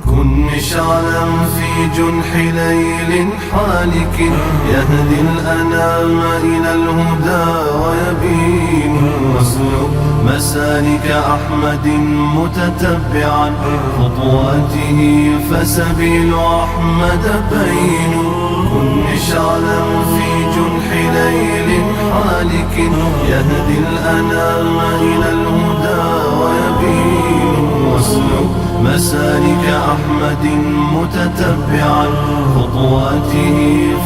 كن مشعلا في جنح ليل حالك يهدي الأنام إلى الهدى ويبين، واسلك مسالك أحمد متتبعا خطواته فسبيل أحمد بين. كن مشعلا في جنح ليل حالك يهدي الأنام إلى الهدى ويبين، واسلك مسالك أحمد متتبعا خطواته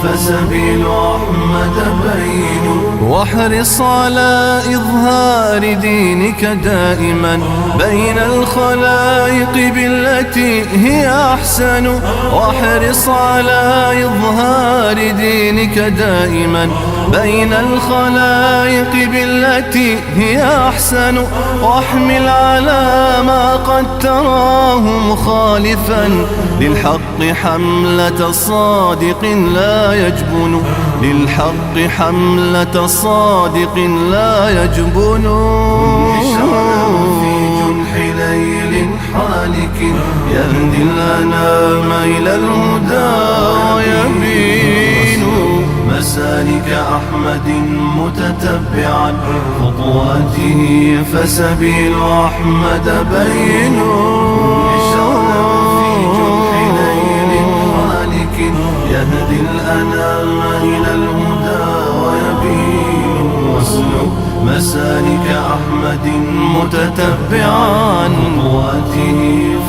فسبيل أحمد بين. واحرص على إظهار دينك دائما بين الخلائق بالتي هي أحسن، واحرص على إظهار دينك دائما بين الخلائق بالتي هي أحسن، واحمل على ما قد تراه مخالفا للحق حملة صادق لا يجبن، للحق حملة صادق لا يجبن. في جنح ليل حالك يهدي الأنام إلى الهدى ويبين، مسالك أحمد متتبعا خطواته فسبيل أحمد بين. في جنح ليل حالك يهدي الأنام إلى الهدى ويبين، واسلك مسالك أحمد متتبعا خطواته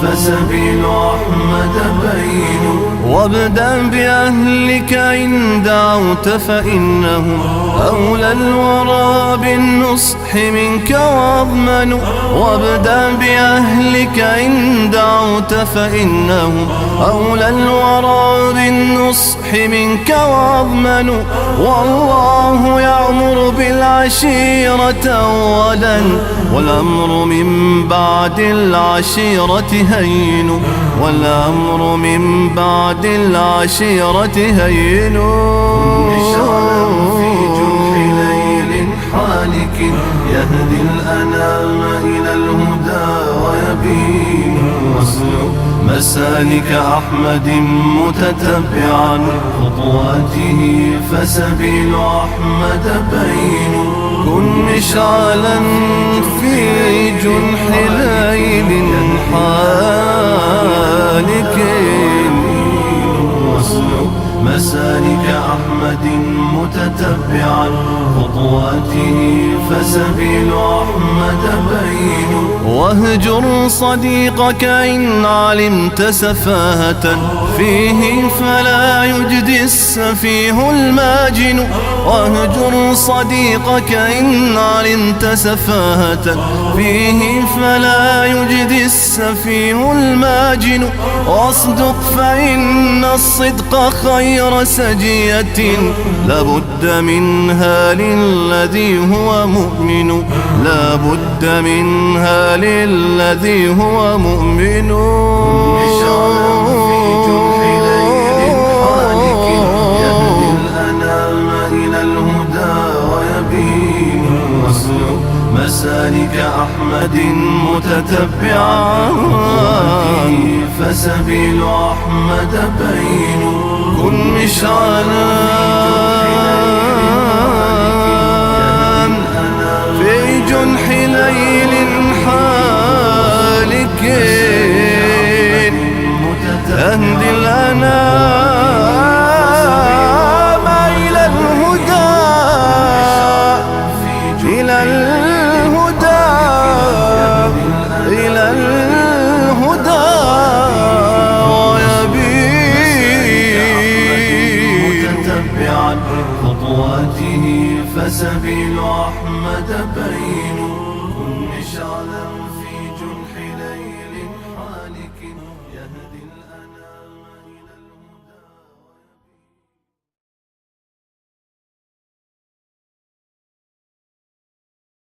فسبيل أحمد بين. وابدأ بأهلك إن دعوت فإنهم أولى الورى بالنصح منك واضمن، وابدأ بأهلك إن دعوت فإنهم أولى الورى بالنصح منك واضمن، والله يأمر بالعشيرة أولا والأمر من بعد العشيرة هين، والأمر من بعد العشيرة هين. في جنح ليل حالك يهدي الأنام إلى الهدى ويبين، واسلك مسالك أحمد متتبعا خطواته فسبيل أحمد بين. كن مشعلا في جنح ليل حالك واسلك مسالك أحمد متتبعا خطواته فسبيل أحمد بين. واهجر صديقك إن علمت سفاهة فيه فلا يجدي السفيه الماجن، واهجر صديقك إن علمت سفاهة فيه فلا يجدي السفيه الماجن، واصدق فإن الصدق خير سجية لابد منها للذي هو مؤمن، لابد منها للذي هو مؤمن. في جنح ليل حالك يهدي الأنام إلى الهدى ويبين، واسلك مسالك أحمد متتبعا فسبيل أحمد بين. كن مشعلا في جنح ليل حالك يهدي الأنام إلى الهدى، إلى الهدى، إلى الهدى ويبين، متتبعا خطواته فسبيل أحمد بين. كن مشعلا